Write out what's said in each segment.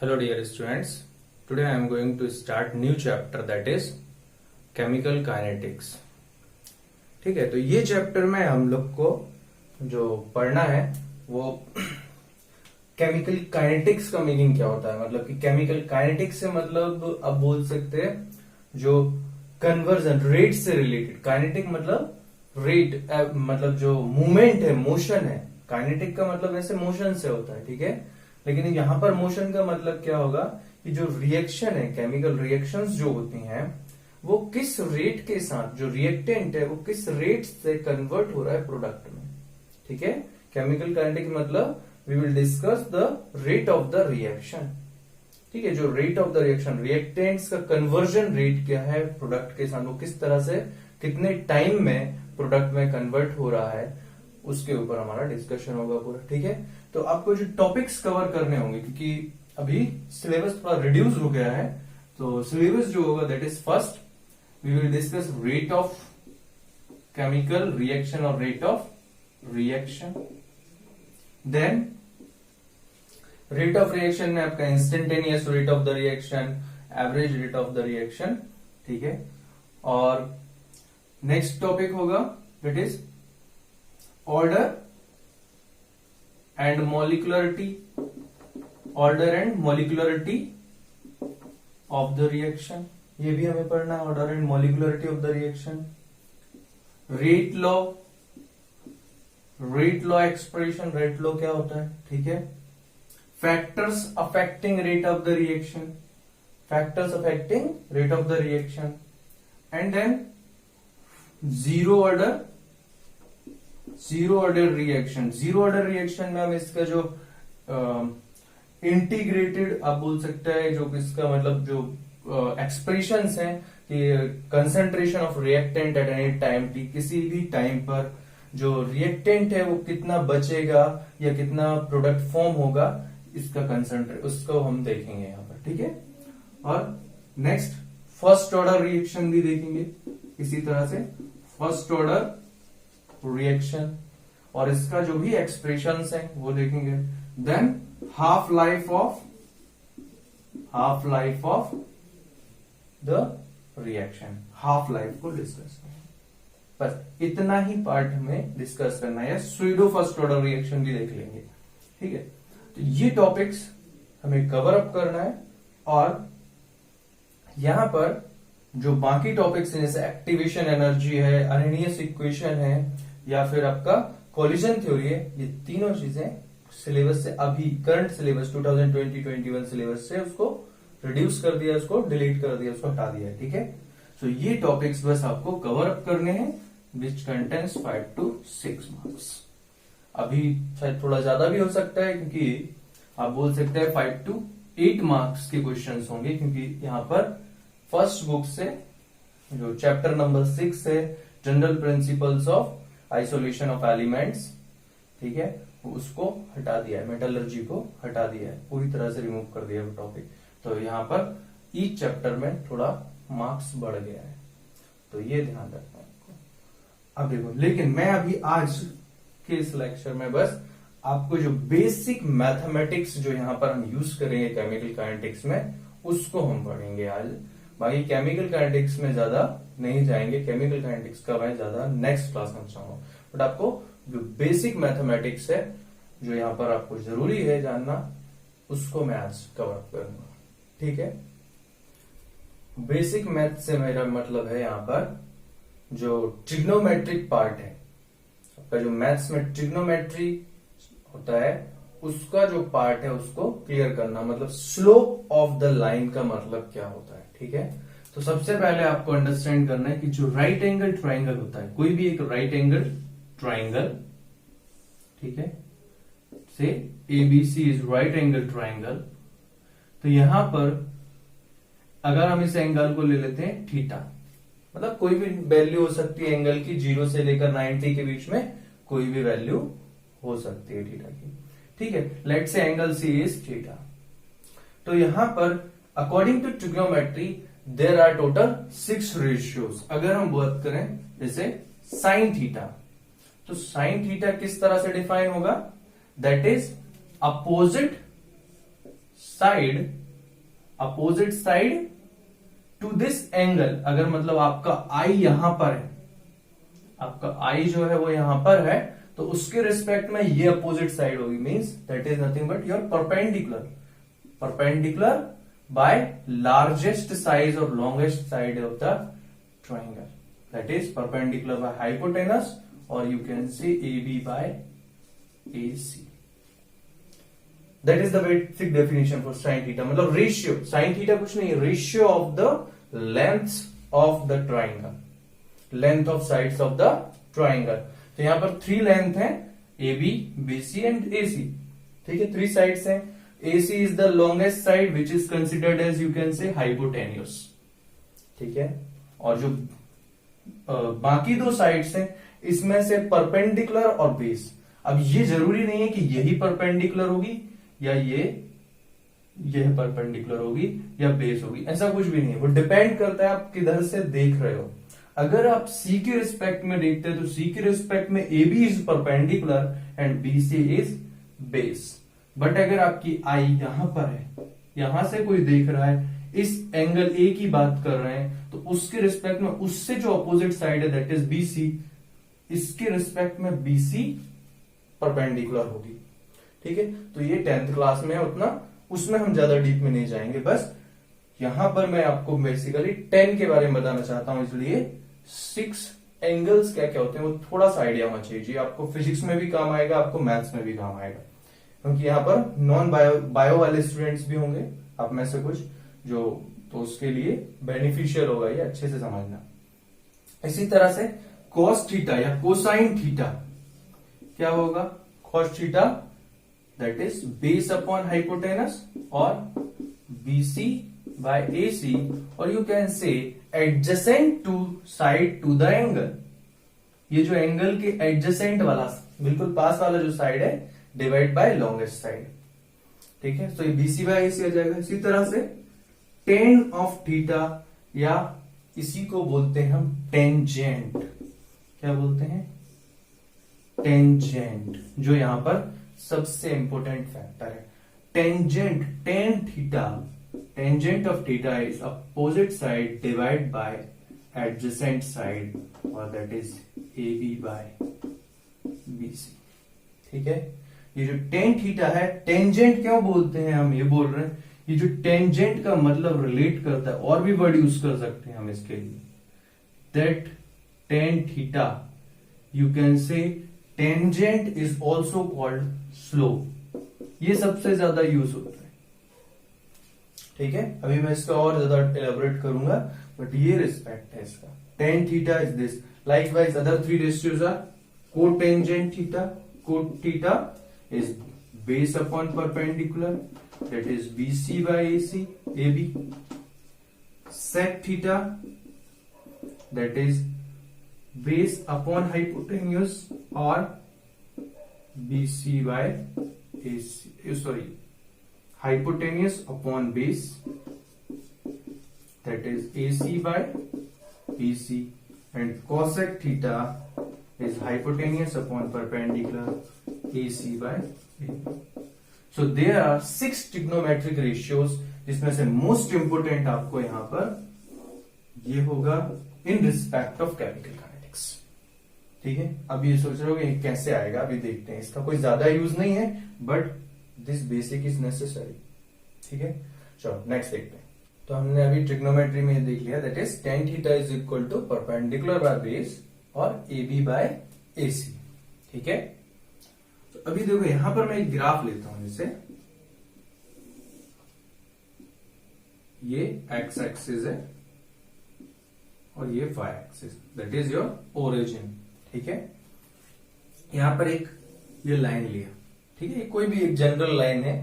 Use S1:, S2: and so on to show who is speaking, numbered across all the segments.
S1: Hello dear students, today I am going to start new chapter that is chemical kinetics. ठीक है, तो ये chapter में हम लोग को जो पढ़ना है वो केमिकल काइनेटिक्स का मीनिंग क्या होता है। मतलब कि केमिकल काइनेटिक्स से मतलब आप बोल सकते हैं जो कन्वर्जन रेट से रिलेटेड। काइनेटिक मतलब रेट, मतलब जो मूवमेंट है, मोशन है। काइनेटिक का मतलब ऐसे मोशन से होता है, ठीक है। लेकिन यहां पर मोशन का मतलब क्या होगा कि जो रिएक्शन है, केमिकल रिएक्शंस जो होती हैं वो किस रेट के साथ, जो रिएक्टेंट है वो किस रेट से कन्वर्ट हो रहा है प्रोडक्ट में, ठीक है। केमिकल काइनेटिक मतलब we will discuss the rate of the reaction, ठीक है। जो rate of the reaction, reactants का कन्वर्जन रेट क्या है प्रोडक्ट के साथ, वो किस तरह से कितने टाइम में प्रोडक्ट में कन्वर्ट हो रहा है, उसके ऊपर हमारा डिस्कशन होगा पूरा, ठीक है। तो आपको जो टॉपिक्स कवर करने होंगे क्योंकि अभी सिलेबस थोड़ा रिड्यूस हो गया है, तो सिलेबस जो होगा that is first we will discuss rate of chemical reaction और rate of reaction. Then rate of reaction में आपका instantaneous rate of the reaction, average rate of the reaction, ठीक है। और नेक्स्ट टॉपिक होगा that is order and molecularity, order and molecularity of the reaction, ये भी हमें पढ़ना है, order and molecularity of the reaction. Rate law, rate law expression, rate law क्या होता है, ठीक है। Factors affecting rate of the reaction, factors affecting rate of the reaction. And than zero order, zero order reaction. Zero order reaction में हम इसका जो integrated आप बोल सकते हैं, जो इसका मतलब जो एक्सप्रेशंस हैं कि concentration of reactant at any time, किसी भी टाइम पर जो रिएक्टेंट है वो कितना बचेगा या कितना प्रोडक्ट फॉर्म होगा, इसका कंसंट्रेट उसको हम देखेंगे यहाँ पर, ठीक है। और नेक्स्ट फर्स्ट ऑर्डर रिएक्शन भी देखेंगे इसी तरह से, फर्स्ट ऑर्डर रिएक्शन और इसका जो भी एक्सप्रेशंस हैं वो देखेंगे। Than half life of the reaction, half life को डिस्कस करेंगे। बस इतना ही पार्ट हमें डिस्कस करना है। स्यूडो फर्स्ट ऑर्डर रिएक्शन भी देख लेंगे, ठीक है। तो ये टॉपिक्स हमें कवर अप करना है। और यहां पर जो बाकी टॉपिक्स हैं जैसे एक्टिवेशन एनर्जी है, अरेनियस इक्वेशन है, या फिर आपका कोलिजन थ्योरी है, ये तीनों चीजें सिलेबस से अभी करंट सिलेबस 2020-21 सिलेबस से उसको रिड्यूस कर दिया, उसको डिलीट कर दिया, उसको हटा दिया, ठीक है। सो ये टॉपिक्स बस आपको कवर अप करने हैं विच कंटेंस 5 to 6 मार्क्स। अभी शायद थोड़ा ज्यादा भी हो सकता है क्योंकि आप बोल सकते हैं 5 to 8 मार्क्स के क्वेश्चंस होंगे, क्योंकि यहाँ पर फर्स्ट बुक से जो चैप्टर नंबर 6 है general principles of isolation of elements, ठीक है, उसको हटा दिया है, मेटलर्जी को हटा दिया है, पूरी तरह से रिमूव कर दिया वो टॉपिक। तो यहाँ पर ईच चैप्टर में थोड़ा मार्क्स बढ़ गया है, तो ये ध्यान रखना है आपको। अब देखो, लेकिन मैं अभी आज के इस लेक्चर में बस आपको जो बेसिक मैथमेटिक्स जो यहाँ पर हम यूज करेंगे केमिकल काइनेटिक्स में, उसको हम पढ़ेंगे आज। बाकी केमिकल काइनेटिक्स में ज्यादा नहीं जाएंगे, केमिकल काइनेटिक्स का मैं ज्यादा नेक्स्ट क्लास में बताऊंगा। बट आपको जो बेसिक मैथमेटिक्स है जो यहाँ पर आपको जरूरी है जानना, उसको मैं आज कवर करूंगा, ठीक है। बेसिक मैथ से मेरा मतलब है यहाँ पर जो ट्रिग्नोमेट्रिक पार्ट है आपका, जो मैथ्स में ट्रिग्नोमेट्री होता है उसका जो पार्ट है उसको क्लियर करना, मतलब स्लोप ऑफ द लाइन का मतलब क्या होता है, ठीक है। तो सबसे पहले आपको अंडरस्टैंड करना है कि जो राइट एंगल ट्राइंगल होता है, कोई भी एक राइट एंगल ट्राइंगल, ठीक है, से ABC is right angle triangle. तो यहां पर अगर हम इस एंगल को ले लेते हैं थीटा, मतलब कोई भी वैल्यू हो सकती है एंगल की, 0 से लेकर 90 के बीच में कोई भी वैल्यू हो सकती है थीटा की, ठीक है। लेट से एंगल सी इज थीटा। तो यहां पर according to trigonometry there are total 6 ratios. अगर हम बात करें जैसे साइन थीटा, तो साइन थीटा किस तरह से डिफाइन होगा, that is opposite side, opposite side to this angle. अगर मतलब आपका आई यहां पर है, आपका आई जो है वो यहां पर है, तो उसके रिस्पेक्ट में ये अपोजिट साइड होगी, means that is nothing but your perpendicular, perpendicular by largest size और longest side of the triangle, that is perpendicular by hypotenuse, और you can say A B by A C. That is the basic definition for sine theta. मतलब ratio, sine theta कुछ नहीं, ratio of the length of the triangle, length of sides of the triangle. तो यहां पर 3 length है, A B, B C and A C. ठीक है, 3 sides हैं। A C is the longest side which is considered as you can say hypotenuse. ठीक है, और जो बाकी 2 साइड्स हैं इसमें से परपेंडिकुलर और बेस। अब ये जरूरी नहीं है कि यही परपेंडिकुलर होगी या यह परपेंडिकुलर होगी या बेस होगी, ऐसा कुछ भी नहीं है। वो डिपेंड करता है आप किधर से देख रहे हो। अगर आप सी के रिस्पेक्ट में देखते हैं तो सी के रिस्पेक्ट में A B is perpendicular and B C is base. But अगर आपकी आई यहां पर है, यहां से कोई देख रहा है, इस एंगल ए की बात कर रहे हैं, तो उसके रिस्पेक्ट में उससे जो अपोजिट साइड है दैट इज बी सी, इसके रिस्पेक्ट में बी सी परपेंडिकुलर होगी। ठीक है, तो ये 10th क्लास में है, उतना उसमें हम ज्यादा डीप में नहीं जाएंगे। बस यहां पर मैं आपको बेसिकली 10 के बारे में बताना चाहता हूं, इसलिए 6 एंगल्स क्या क्या होते हैं वो थोड़ा सा आइडिया होना चाहिए जी। आपको फिजिक्स में भी काम आएगा, आपको मैथ्स में भी काम आएगा, क्योंकि यहाँ पर नॉन बायो वाले स्टूडेंट्स भी होंगे आप में से कुछ जो, तो उसके लिए बेनिफिशियल होगा ये अच्छे से समझना। इसी तरह से कॉस थीटा या कोसाइन थीटा क्या होगा? Cos theta that is base upon hypotenuse और BC बाय AC, और you can say adjacent to side to the angle. ये जो एंगल के एडजेसेंट वाला बिल्कुल पास वाला जो साइड है डिवाइड बाय लॉन्गेस्ट साइड। ठीक है, तो ये BC बाय AC आ जाएगा। इसी तरह से टेन ऑफ थीटा या इसी को बोलते हैं हम टेंजेंट। क्या बोलते हैं? टेंजेंट, जो यहां पर सबसे इंपॉर्टेंट फैक्टर है। Tangent, tan theta, tangent of theta is opposite side divide by adjacent side, और that is AB by BC। ठीक है, ये जो टेन थीटा है, टेंजेंट क्यों बोलते हैं हम? ये बोल रहे हैं ये जो टेंजेंट का मतलब रिलेट करता है, और भी वर्ड यूज कर सकते हैं हम इसके लिए, that tan theta you can से tangent is also called slope. ये सबसे ज्यादा यूज होता है। ठीक है, अभी मैं इसका और ज्यादा एलेबोरेट करूंगा, बट ये रिस्पेक्ट है इसका। Tan theta is this. Likewise other 3 ratios are cotangent theta, cot theta is base upon perpendicular, that is BC by AC, AB. Sec theta, that is base upon hypotenuse, or BC by AC, sorry, hypotenuse upon base, that is AC by BC. And cosec theta is hypotenuse upon perpendicular, AC by AB. So there are 6 trigonometric ratios, जिसमें से most important आपको यहां पर ये होगा in respect of chemical kinetics. ठीक है, अब ये सोच रहे हो कि कैसे आएगा, अभी देखते हैं। इसका कोई ज्यादा यूज नहीं है, but this basic is necessary. ठीक है, चलो नेक्स्ट देखते हैं। तो हमने अभी ट्रिग्नोमेट्री में देख लिया, that is tan theta is equal to perpendicular by base और AB बाय AC। ठीक है, तो अभी देखो यहां पर मैं एक ग्राफ लेता हूं, जैसे ये x एक्सिस है और ये y axis, that is your origin. ठीक है, यहां पर एक ये लाइन लिया। ठीक है, कोई भी एक जनरल लाइन है।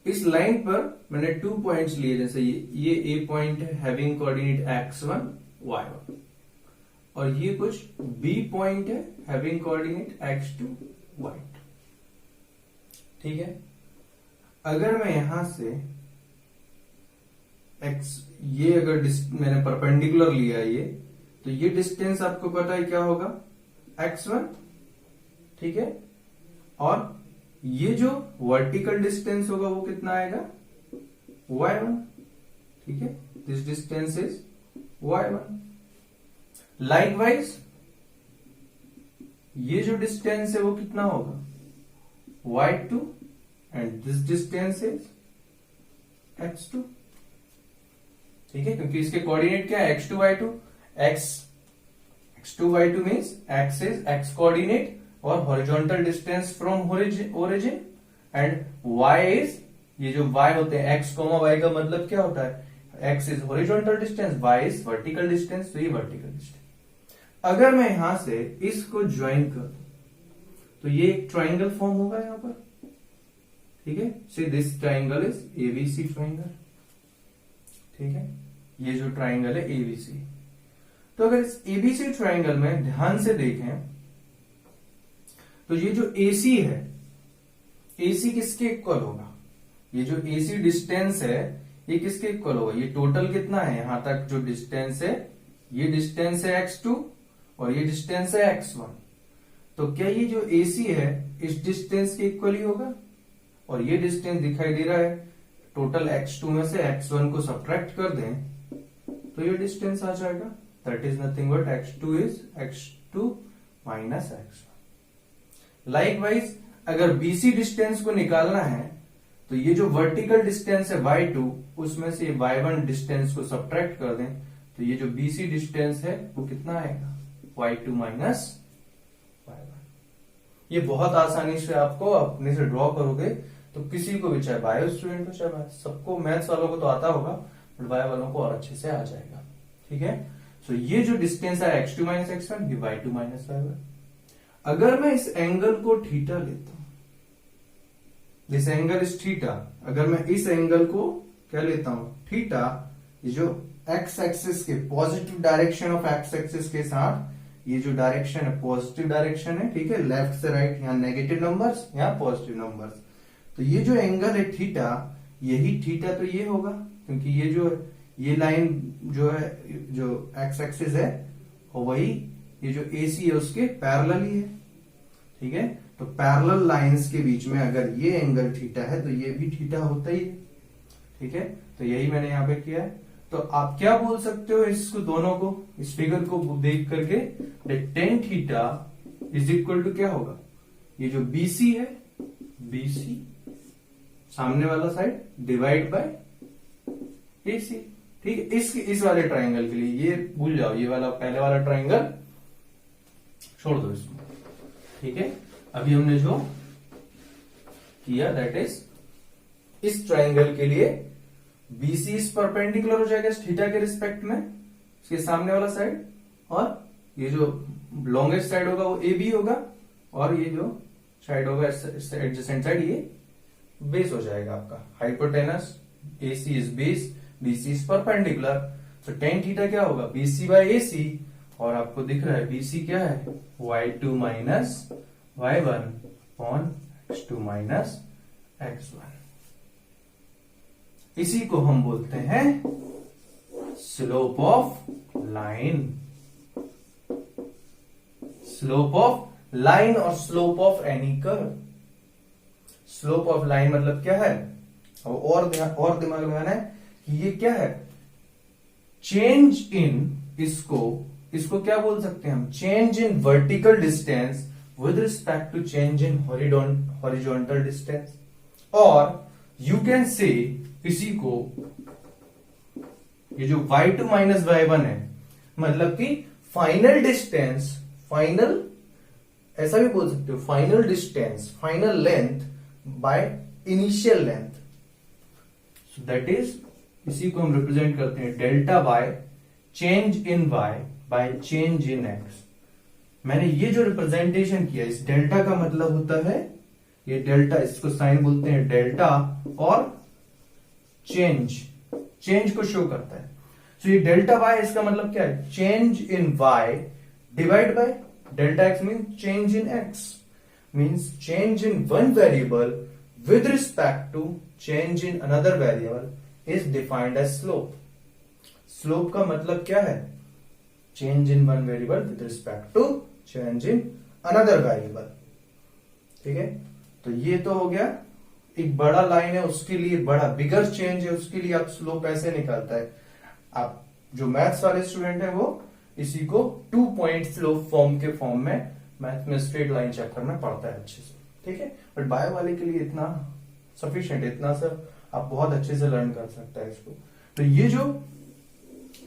S1: इस लाइन पर मैंने 2 पॉइंट्स लिए, जैसे ये A पॉइंट है हैविंग कोऑर्डिनेट x1 y1, और ये कुछ B पॉइंट है हैविंग कोऑर्डिनेट x2 y2। ठीक है, अगर मैं यहां से x, ये अगर मैंने परपेंडिकुलर लिया ये, तो ये डिस्टेंस आपको पता है क्या होगा? x1। ठीक है, और ये जो वर्टिकल डिस्टेंस होगा वो कितना आएगा, y1, ठीक है, this distance is y1। Likewise ये जो डिस्टेंस है वो कितना होगा, y2, and this distance is x2, ठीक है, क्योंकि इसके कोऑर्डिनेट क्या है, x2 y2, x2 y2 means x is x coordinate और horizontal distance from origin, and y is, ये जो y होते हैं x, y का मतलब क्या होता है, x is horizontal distance, y is vertical distance, तो ये वर्टिकल डिस्टेंस। अगर मैं यहां से इसको ज्वाइन कर दूं तो ये एक ट्राइंगल फॉर्म होगा यहां पर, ठीक है, see this triangle is ABC triangle, ठीक है, ये जो ट्राइंगल है एबीसी। तो अगर इस एबीसी ट्राइंगल में ध्यान से देखें तो ये जो एसी है, एसी किसके इक्वल होगा, ये जो एसी डिस्टेंस है ये किसके इक्वल होगा, ये टोटल कितना है यहां तक जो डिस्टेंस है, ये डिस्टेंस है x2 और ये डिस्टेंस है x1। तो क्या ये जो AC है इस डिस्टेंस के इक्वल ही होगा, और ये डिस्टेंस दिखाई दे रहा है, टोटल x2 में से x1 को सब्ट्रैक्ट कर दें तो ये डिस्टेंस आ जाएगा, that is nothing but x2 is x2 minus x1। Likewise अगर BC डिस्टेंस को निकालना है तो ये जो वर्टिकल डिस्टेंस है y2 उसमें से y1 डिस्टेंस को सब्ट्रैक्ट कर दें तो ये जो BC डिस्टेंस है वो कितना आएगा, y2 माइनस y1। ये बहुत आसानी से आपको अपने से ड्रॉ करोगे तो किसी को भी, चाहे बायो स्टूडेंट हो चाहे सबको, मैथ्स वालों को तो आता होगा बट बायो वालों को और अच्छे से आ जाएगा, ठीक है। सो ये जो डिस्टेंस है x2 माइनस x1, ये y2 माइनस y1। अगर मैं इस एंगल को थीटा लेता हूं, दिस एंगल इज थीटा, अगर मैं इस एंगल को क्या लेता हूं, थीटा, ये जो एक्स एक्सिस के positive direction of x axis के साथ ये जो डायरेक्शन है पॉजिटिव डायरेक्शन है, ठीक है, लेफ्ट से राइट, यहाँ नेगेटिव नंबर्स यहाँ पॉजिटिव नंबर्स, तो ये जो एंगल है थीटा, यही थीटा तो ये होगा, क्योंकि ये जो ये लाइन जो है जो एक्स एक्सिस है और वही ये जो AC है उसके पैरेलल ही है, ठीक है। तो पैरेलल लाइंस के बीच में अगर ये एंगल थीटा है तो ये भी थीटा होता ही है, ठीक है। तो यही मैंने यहाँ पे किया है। तो आप क्या बोल सकते हो इसको, दोनों को, इस फिगर को देख करके, tan theta is equal to क्या होगा, ये जो BC है, BC सामने वाला साइड डिवाइड बाय AC, ठीक है। इस वाले ट्राइंगल के लिए ये भूल जाओ, ये वाला पहले वाला ट्राइंगल छोड़ दो इसमें, ठीक है। अभी हमने जो किया दैट इज इस ट्राइंगल के लिए BC इस परपेंडिकुलर हो जाएगा थीटा के रिस्पेक्ट में, इसके सामने वाला साइड, और ये जो लॉन्गेस्ट साइड होगा वो AB होगा, और ये जो साइड होगा एडजेसेंट साइड ये बेस हो जाएगा आपका, hypotenuse, AC is base, BC is perpendicular, तो टेन थीटा क्या होगा, BC बाय AC, और आपको दिख रहा है BC क्या है, y2 minus y1 upon x2 minus x1। इसी को हम बोलते हैं slope of line, slope of line और slope of any curve. Slope of line मतलब क्या है, और दिमाग लगाना है कि ये क्या है, चेंज इन, इसको क्या बोल सकते हैं हम, change in vertical distance with respect to change in horizontal distance, और यू कैन से इसी को, ये जो y2 माइनस y1 है, मतलब कि फाइनल डिस्टेंस, फाइनल ऐसा भी बोल सकते हो, final distance, final length by initial length, so that is, इसी को हम रिप्रेजेंट करते हैं delta by change in y bye change in x। मैंने ये जो रिप्रेजेंटेशन किया, इस डेल्टा का मतलब होता है, ये डेल्टा, इसको साइन बोलते हैं डेल्टा, और चेंज को शो करता है। सो ये डेल्टा y, इसका मतलब क्या है, change in y divide by delta x mean change in x, means change in one variable with respect to change in another variable is defined as slope. Slope का मतलब क्या है, change in one variable with respect to change in another variable, ठीक है। तो ये तो हो गया, एक बड़ा लाइन है उसके लिए बड़ा बिगर चेंज है उसके लिए आप स्लोप ऐसे निकालता है। आप जो मैथ्स वाले स्टूडेंट है वो इसी को 2 पॉइंट स्लोप फॉर्म के फॉर्म में मैथ में स्ट्रेट लाइन चैप्टर में पढ़ता है अच्छे से, ठीक है। बट बायो वाले के लिए इतना सफिशिएंट, इतना सब आप बहुत अच्छे से लर्न कर सकते हैं इसको। तो ये जो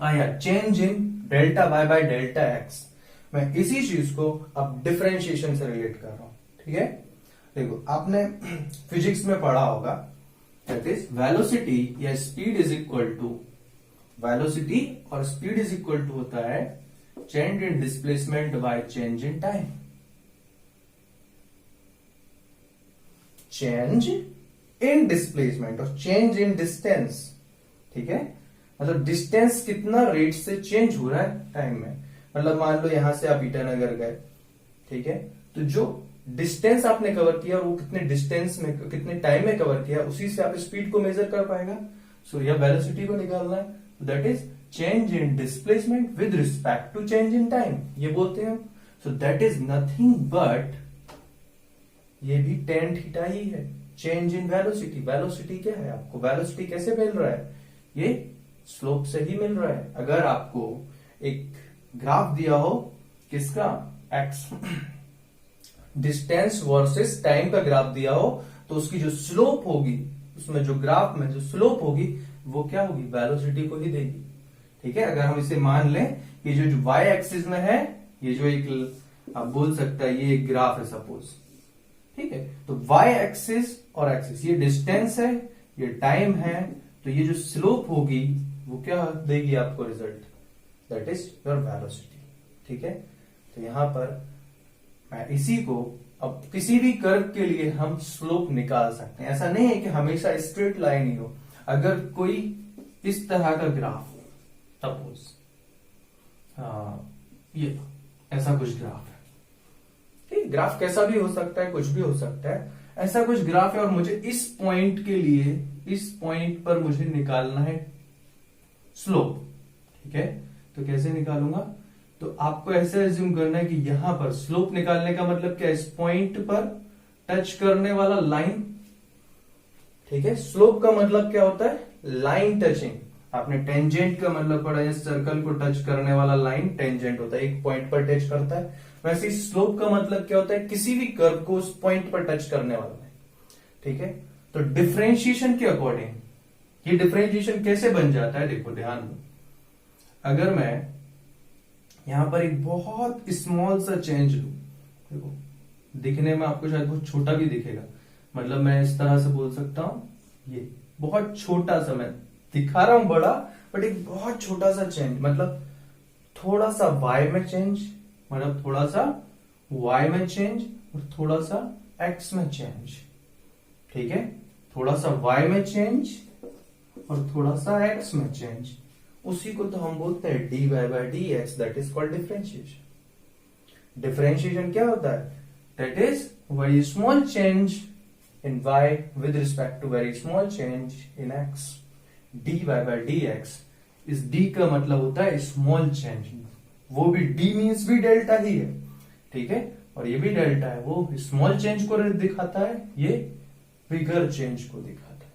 S1: आया change in delta y by delta x, मैं इसी चीज को अब डिफरेंशिएशन से रिलेट कर रहा हूं, ठीक है। देखो आपने फिजिक्स में पढ़ा होगा, दैट इज वेलोसिटी या speed is equal to, velocity और स्पीड इज इक्वल टू होता है change in displacement by change in time. Change in displacement और चेंज इन डिस्टेंस, ठीक है। मतलब डिस्टेंस कितना रेट से चेंज हो रहा है टाइम में। मतलब मान लो यहां से आप ईटानगर गए, ठीक है, तो जो डिस्टेंस आपने कवर किया वो कितने डिस्टेंस में कितने टाइम में कवर किया, उसी से आप स्पीड को मेजर कर पाएगा। सो यह वेलोसिटी को निकालना है, that is change in displacement with respect to change in time, ये बोलते हैं। So that is nothing but, ये भी tan थीटा ही है, चेंज इन वेलोसिटी। वेलोसिटी क्या है, आपको वेलोसिटी कैसे मिल रहा है, ये स्लोप से ही मिल रहा है। अगर आपको एक ग्राफ दिया हो किसका, एक्स, डिस्टेंस वर्सेस टाइम का ग्राफ दिया हो, तो उसकी जो स्लोप होगी, उसमें जो ग्राफ में जो स्लोप होगी वो क्या होगी, वेलोसिटी को ही देगी, ठीक है। अगर हम इसे मान लें ये जो वाई एक्सिस में है, ये जो एक आप बोल सकता है ये एक ग्राफ है सपोज, ठीक है। तो वाई एक्सिस और एक्सिस, ये डिस्टेंस है, ये टाइम है, तो ये जो स्लोप होगी वो क्या देगी आपको result, that is your velocity, ठीक है। तो यहां पर मैं इसी को अब किसी भी कर्व के लिए हम स्लोप निकाल सकते हैं। ऐसा नहीं है कि हमेशा स्ट्रेट लाइन ही हो। अगर कोई इस तरह का ग्राफ, सपोज ये ऐसा कुछ ग्राफ है, ठीक, ग्राफ कैसा भी हो सकता है, कुछ भी हो सकता है, ऐसा कुछ ग्राफ है और मुझे इस पॉइंट के लिए, इस पॉइंट पर मुझे निकालना है स्लोप, ठीक है। तो कैसे निकालूंगा, तो आपको ऐसे एज्यूम करना है कि यहां पर स्लोप निकालने का मतलब क्या, इस पॉइंट पर टच करने वाला लाइन, ठीक है। स्लोप का मतलब क्या होता है, लाइन टचिंग। आपने टेंजेंट का मतलब पढ़ा है, सर्कल को टच करने वाला लाइन टेंजेंट होता है, एक पॉइंट पर टच करता है। वैसे स्लोप का मतलब क्या होता है, किसी भी कर्व को उस पॉइंट पर टच करने वाला लाइन, ठीक है। तो डिफरेंशिएशन के अकॉर्डिंग ये डिफरेंशिएशन कैसे बन जाता है, देखो ध्यान दो। अगर मैं यहां पर एक बहुत स्मॉल सा चेंज लू, देखो दिखने में आपको शायद बहुत छोटा भी दिखेगा, मतलब मैं इस तरह से बोल सकता हूं, ये बहुत छोटा सा, मैं दिखा रहा हूं बड़ा, बट एक बहुत छोटा सा चेंज, मतलब थोड़ा सा y में चेंज, मतलब थोड़ा सा y में चेंज और थोड़ा सा x में चेंज, ठीक है। थोड़ा सा y में चेंज और थोड़ा सा x में चेंज, उसी को तो हम बोलते हैं dy by dx, that is called differentiation. Differentiation क्या होता है, that is very small change in y with respect to very small change in x, dy by dx। इस d का मतलब होता है स्मॉल चेंज, वो भी d मीन्स भी डेल्टा ही है, ठीक है, और ये भी डेल्टा है, वो स्मॉल चेंज को दिखाता है, ये बिगर चेंज को दिखाता है,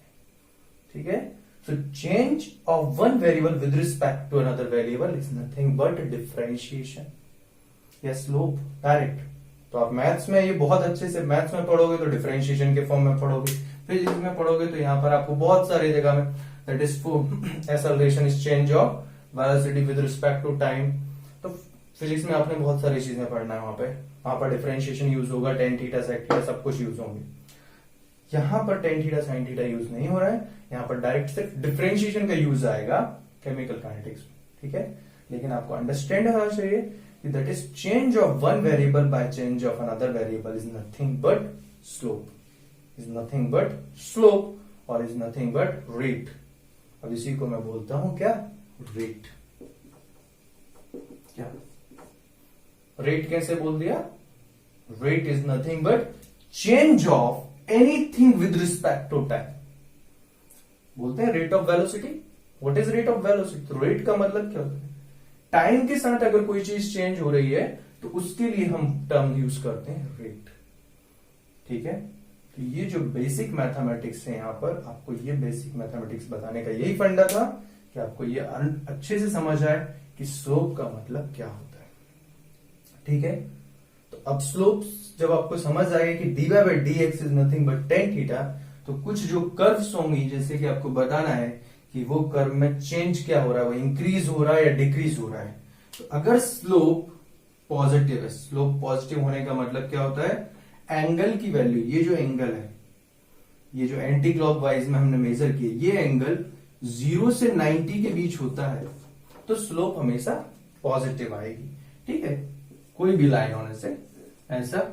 S1: ठीक है। So change of one variable with respect to another variable is nothing but differentiation या स्लोप डायरेक्ट। तो आप मैथ्स में ये बहुत अच्छे से मैथ्स में पढ़ोगे तो डिफरेंशिएशन के फॉर्म में पढ़ोगे, फिजिक्स में पढ़ोगे तो यहाँ पर आपको बहुत सारी जगह में that is acceleration is change of velocity with respect to time. तो फिजिक्स में आपने बहुत सारी चीजें पढ़ना है, वहां पर डिफरेंशिएशन यूज होगा, टेन थीटा सेक थीटा सब कुछ यूज होंगे। यहाँ पर tan theta sine theta use नहीं हो रहा है, यहाँ पर डायरेक्ट सिर्फ डिफरेंशिएशन का यूज आएगा केमिकल काइनेटिक्स में, ठीक है। लेकिन आपको अंडरस्टैंड होना चाहिए that is change of one variable by change of another variable is nothing but slope, is nothing but slope और is nothing but rate। अब इसी को मैं बोलता हूं क्या, rate। क्या rate कैसे बोल दिया, rate is nothing but change of anything with respect to time। बोलते हैं rate of velocity। what is rate of velocity, rate का मतलब क्या होता है, टाइम के साथ अगर कोई चीज चेंज हो रही है तो उसके लिए हम टर्म यूज करते हैं रेट, ठीक है। तो ये जो बेसिक मैथमेटिक्स है यहाँ पर, आपको ये बेसिक मैथमेटिक्स बताने का यही फंडा था कि आपको ये अच्छे से समझ आए कि स्लोप का मतलब क्या होता है। ठीक है, तो अब स्लोप जब आपको समझ आएगा कि dy by D x is nothing but tan theta, तो कुछ जो कर्व्स होंगी जैसे कि आपको बताना है कि वो कर्व में चेंज क्या हो रहा है, वो इंक्रीज हो रहा है या डिक्रीज हो रहा है। तो अगर स्लोप पॉजिटिव है, स्लोप पॉजिटिव होने का मतलब क्या होता है, एंगल की वैल्यू, ये जो एंगल है, ये जो एंटी क्लॉकवाइज में हमने मेजर किया, ये एंगल 0 से 90 के बीच होता है, तो स्लोप हमेशा पॉजिटिव आएगी। ठीक है, कोई भी लाइन होने से, ऐसा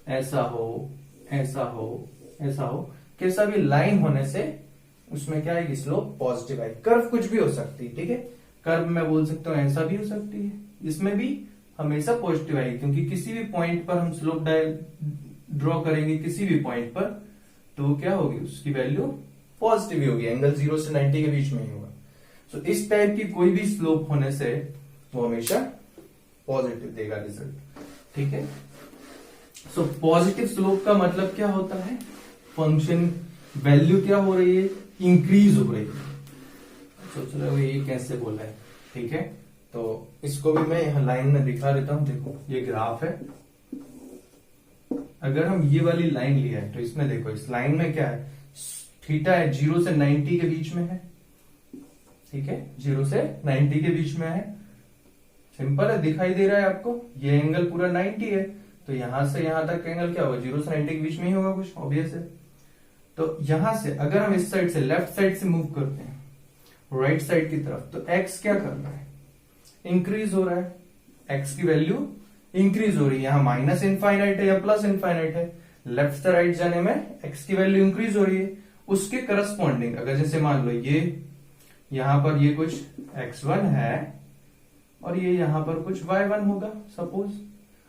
S1: ऐसा हो, ऐसा हो, ऐसा हो, कैसा भी लाइन होने से उसमें क्या आएगी, स्लोप पॉजिटिव आएगी। कर्व कुछ भी हो सकती है। ठीक है, कर्व मैं बोल सकता हूं ऐसा भी हो सकती है, इसमें भी हमेशा पॉजिटिव आएगी, क्योंकि किसी भी पॉइंट पर हम स्लोप ड्रॉ करेंगे किसी भी पॉइंट पर, तो क्या होगी, उसकी वैल्यू पॉजिटिव ही होगी, एंगल 0 से 90 के बीच में ही होगा। सो इस टाइप की कोई भी स्लोप होने से वो हमेशा पॉजिटिव देगा रिजल्ट। ठीक है, सो पॉजिटिव स्लोप का मतलब क्या होता है, फंक्शन वैल्यू क्या हो रही है, इंक्रीज हो रही है। सोच रहे हो ये कैसे बोला है। ठीक है, तो इसको भी मैं यहां लाइन में दिखा देता हूं। देखो ये ग्राफ है, अगर हम ये वाली लाइन लिया है तो इसमें देखो, इस लाइन में क्या है, थीटा है 0 से 90 के बीच में है। ठीक है, 0 से 90 के बीच में है, सिंपल है, दिखाई दे रहा है आपको, ये एंगल पूरा 90 है, तो यहां से यहां तक एंगल क्या होगा, 0 से 90 के बीच में ही होगा, कुछ ऑब्वियस है। तो यहां से अगर हम इस साइड से, लेफ्ट साइड से मूव करते हैं राइट साइड की तरफ, तो एक्स क्या कर रहा है, इंक्रीज हो रहा है, एक्स की वैल्यू इंक्रीज हो रही है। यहां माइनस इनफाइनाइट है या प्लस इनफाइनाइट है, लेफ्ट से राइट जाने में एक्स की वैल्यू इंक्रीज हो रही है। उसके करस्पॉन्डिंग अगर जैसे मान लो ये यहां पर ये कुछ x1 है और ये यहां पर कुछ y1 होगा सपोज,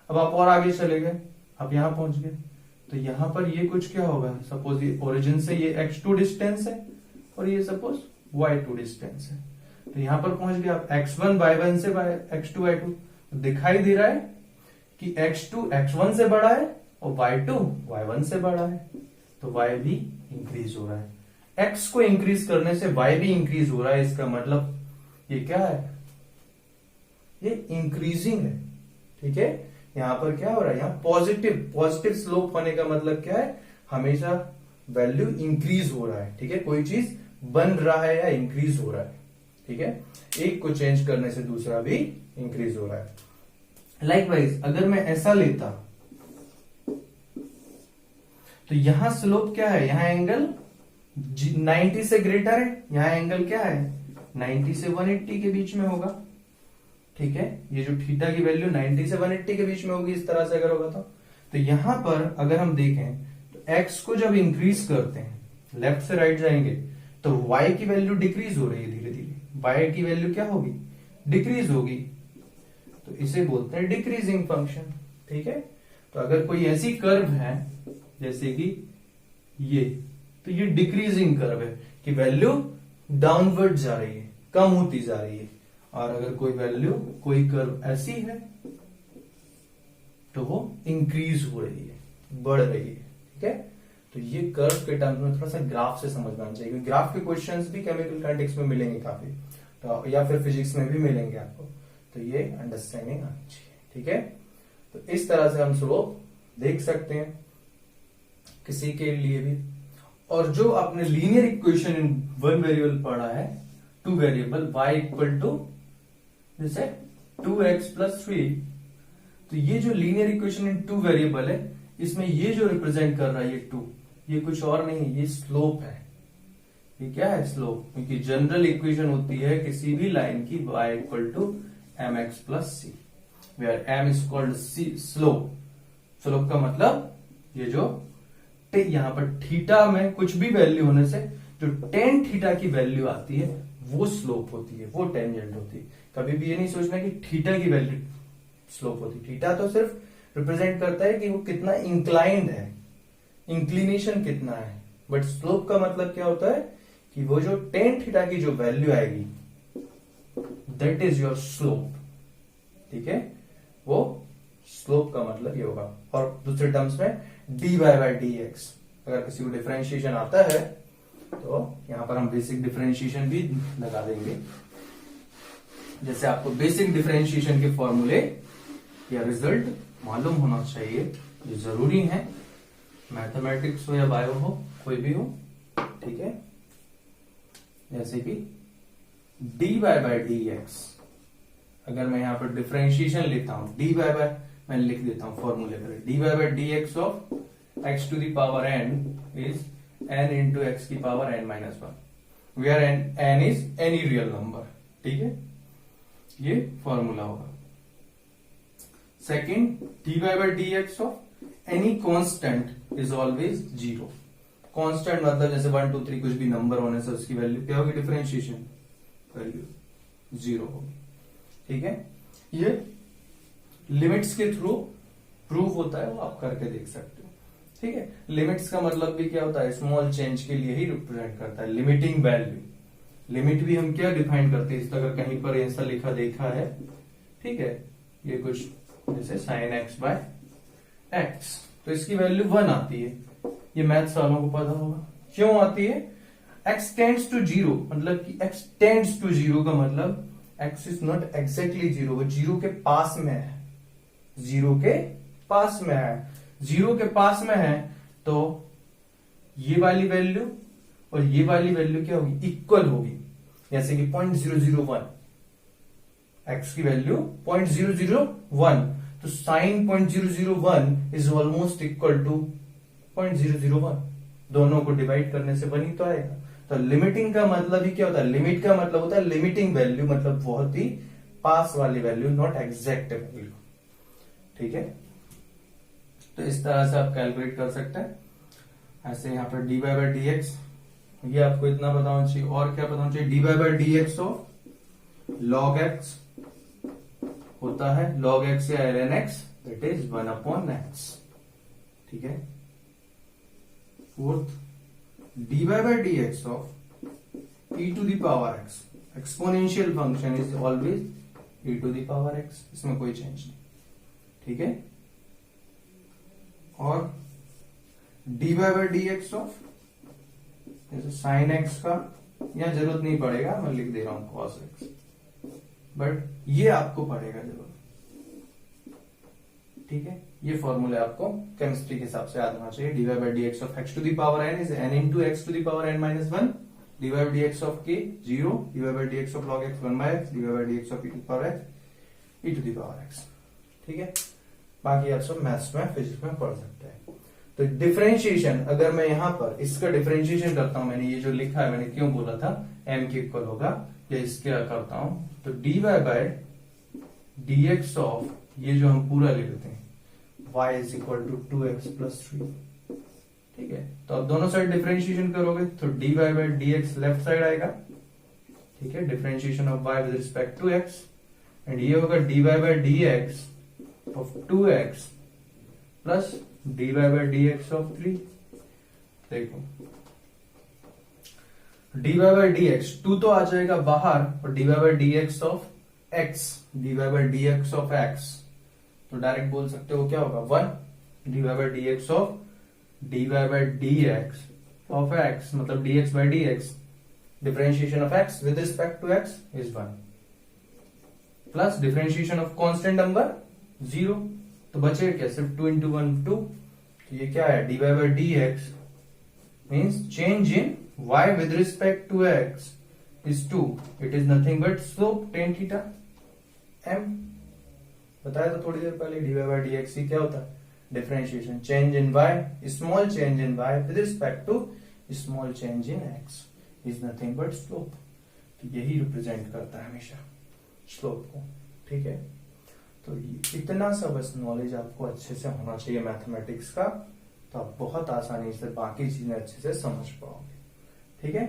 S1: अब आप और आगे चले गए, आप यहां पहुंच गए, तो यहां पर ये कुछ क्या होगा, सपोज ये ओरिजिन से ये x2 डिस्टेंस है और ये सपोज y2 डिस्टेंस है, तो यहां पर पहुंच गए आप x1 y1 से x2 y2, तो दिखाई दे रहा है कि x2 x1 से बड़ा है और y2 y1 से बड़ा है, तो y भी इंक्रीज हो रहा है। x को इंक्रीज करने से y भी इंक्रीज हो रहा है, इसका मतलब ये क्या है, ये इंक्रीजिंग है। ठीक है, यहां पर क्या हो रहा है, यहां पॉजिटिव स्लोप होने का मतलब क्या है, हमेशा वैल्यू इंक्रीज हो रहा है। ठीक है, कोई चीज बन रहा है या इंक्रीज हो रहा है। ठीक है, एक को चेंज करने से दूसरा भी इंक्रीज हो रहा है। लाइकवाइज अगर मैं ऐसा लेता तो यहां स्लोप क्या है, यहां एंगल 90 से ग्रेटर है, यहां एंगल क्या है 90 से 180 के बीच में होगा। ठीक है, ये जो थीटा की वैल्यू 90 से 180 के बीच में होगी, इस तरह से अगर होगा तो यहां पर अगर हम देखें तो x को जब इंक्रीज करते हैं, लेफ्ट से राइट जाएंगे, तो y की वैल्यू डिक्रीज हो रही है, धीरे धीरे y की वैल्यू क्या होगी, डिक्रीज होगी, तो इसे बोलते हैं डिक्रीजिंग फंक्शन। ठीक है, तो अगर कोई ऐसी कर्व है जैसे कि ये, तो ये डिक्रीजिंग कर्व है कि वैल्यू डाउनवर्ड जा रही है, कम होती जा रही है। और अगर कोई वैल्यू, कोई कर्व ऐसी है तो वो इंक्रीज हो रही है, बढ़ रही है। ठीक है, तो ये कर्व के टर्म्स में थोड़ा सा ग्राफ से समझना चाहिए, क्योंकि ग्राफ के क्वेश्चंस भी केमिकल काइनेटिक्स में मिलेंगे काफी, तो या फिर फिजिक्स में भी मिलेंगे आपको, तो ये अंडरस्टैंडिंग आनी चाहिए। ठीक है, तो इस तरह से हम स्लोप देख सकते हैं किसी के लिए भी। और जो आपने linear equation in one variable पढ़ा है, two variable y equal to जैसे 2x प्लस 3, तो ये जो linear equation in two variable है, इसमें ये जो रिप्रेजेंट कर रहा है ये 2, ये कुछ और नहीं, ये स्लोप है। ये क्या है, स्लोप, क्योंकि जनरल इक्वेशन होती है किसी भी लाइन की y equal to mx plus C, where m is called C slope. Slope का मतलब ये जो यहां पर थीटा में कुछ भी वैल्यू होने से जो टेन थीटा की वैल्यू आती है वो स्लोप होती है, वो टेंजेंट होती है। कभी भी ये नहीं सोचना कि थीटा की वैल्यू स्लोप होती है, थीटा तो सिर्फ रिप्रेजेंट करता है कि वो कितना इंक्लाइंड है, इंक्लिनेशन कितना है, बट स्लोप का मतलब क्या होता है कि वो जो टेन थीटा की जो वैल्यू आएगी दैट इज योर स्लोप। ठीक है, वो स्लोप का मतलब ये होगा। और दूसरे टर्म्स में dy बाई डी एक्स, अगर किसी को डिफरेंशिएशन आता है तो यहां पर हम बेसिक डिफरेंशिएशन भी लगा देंगे। जैसे आपको बेसिक डिफरेंशिएशन के फॉर्मूले या रिजल्ट मालूम होना चाहिए, ये जरूरी है, मैथमेटिक्स हो या बायो हो, कोई भी हो, ठीक है। जैसे कि dy बाय डी एक्स, अगर मैं यहां पर डिफरेंशिएशन लेता हूं dy बाय, मैं लिख देता हूं फॉर्मूले पर, dy by D x of x to the power n is n into X की power n minus one, where n is any real number, ठीक है, ये फॉर्मूला होगा। Second, dy by D x of any constant is always zero. Constant मतलब जैसे 1 2 3 कुछ भी number होने से उसकी वैल्यू क्या होगी, डिफरेंशिएशन वैल्यू जीरो होगी, ठीक है। ये लिमिट्स के थ्रू प्रूव होता है, वो आप करके देख सकते हो, ठीक है। लिमिट्स का मतलब भी क्या होता है, स्मॉल चेंज के लिए ही रिप्रेजेंट करता है, लिमिटिंग वैल्यू। लिमिट भी हम क्या डिफाइन करते हैं, इस अगर कहीं पर ऐसा लिखा देखा है, ठीक है, ये कुछ जैसे साइन एक्स बाय एक्स, तो इसकी वैल्यू 1 आती है, ये मैथ्स वालों को पता होगा क्यों आती है। x टेंड्स टू जीरो, मतलब कि x टेंड्स टू जीरो का मतलब x is not exactly zero, वो जीरो के पास में है, जीरो के पास में है, जीरो के पास में है, तो ये वाली वैल्यू और ये वाली वैल्यू क्या होगी, इक्वल होगी। जैसे कि 0.001, x की वैल्यू 0.001, तो sine 0.001 is almost equal to 0.001, दोनों को डिवाइड करने से 1 ही तो आएगा। तो लिमिटिंग का मतलब ही क्या होता है, लिमिट का मतलब होता है लिमिटिंग वैल्यू, मतलब बहुत ही पास वाली वैल्यू, नॉट एग्जैक्ट वैल्यू, ठीक है। तो इस तरह से आप कैलकुलेट कर सकते हैं। ऐसे यहाँ पर dy बाय डी एक्स, ये आपको इतना पता होना चाहिए। और क्या पता होना चाहिए, dy by D x of log x होता है log x या ln x, it is 1/x, ठीक है। Fourth, dy by D x of e to the power x, exponential function is always e to the power x, इसमें कोई change नहीं, ठीक है। और dy by D x of जैसे sine x का यहां जरूरत नहीं पड़ेगा, मैं लिख दे रहा हूं cos x, बट ये आपको पड़ेगा जरूर, ठीक है। ये फॉर्मूला आपको केमिस्ट्री के हिसाब से याद होना चाहिए। dy by D x of x to the power n is n into x to the power n minus one, dy by D x of k 0, dy by D x of log x 1/x, dy by D x of e to the power x e to the power x, ठीक है। बाकी आप सब maths में physics में पढ़ सकते हैं। तो डिफरेंशिएशन, अगर मैं यहां पर इसका डिफरेंशिएशन करता हूं, मैंने ये जो लिखा है, मैंने क्यों बोला था m के इक्वल होगा, या इसके करता हूं, तो dy by D x of, ये जो हम पूरा ले लेते हैं, y is equal to 2x plus 3, ठीक है। तो अब दोनों साइड डिफरेंशिएशन करोगे तो dy by D x left side आएगा, ठीक है, differentiation of y with respect to x, and ये होगा dy by D x of 2x plus dy by D x of 3। देखो dy बाय डी एक्स 2 तो आ जाएगा बाहर, और dy by D x of x, dy by D x of x, तो direct बोल सकते हो क्या होगा 1, dy by D x of dy by D x of x, मतलब dx by dx, differentiation of x with respect to x is 1, plus differentiation of constant number 0, तो बचेगा क्या, सिर्फ 2 इंटू 1 2, तो ये क्या है, dy by D x means change in y with respect to x is 2, it is nothing but slope tan theta m। बताया तो थोड़ी देर पहले, dy बाय डी एक्स क्या होता है, differentiation, change in y, small change in y with respect to small change in x is nothing but slope, तो यही represent करता है हमेशा स्लोप को, ठीक है। तो इतना सा बस नॉलेज आपको अच्छे से होना चाहिए मैथमेटिक्स का, तो आप बहुत आसानी से बाकी चीजें अच्छे से समझ पाओगे, ठीक है।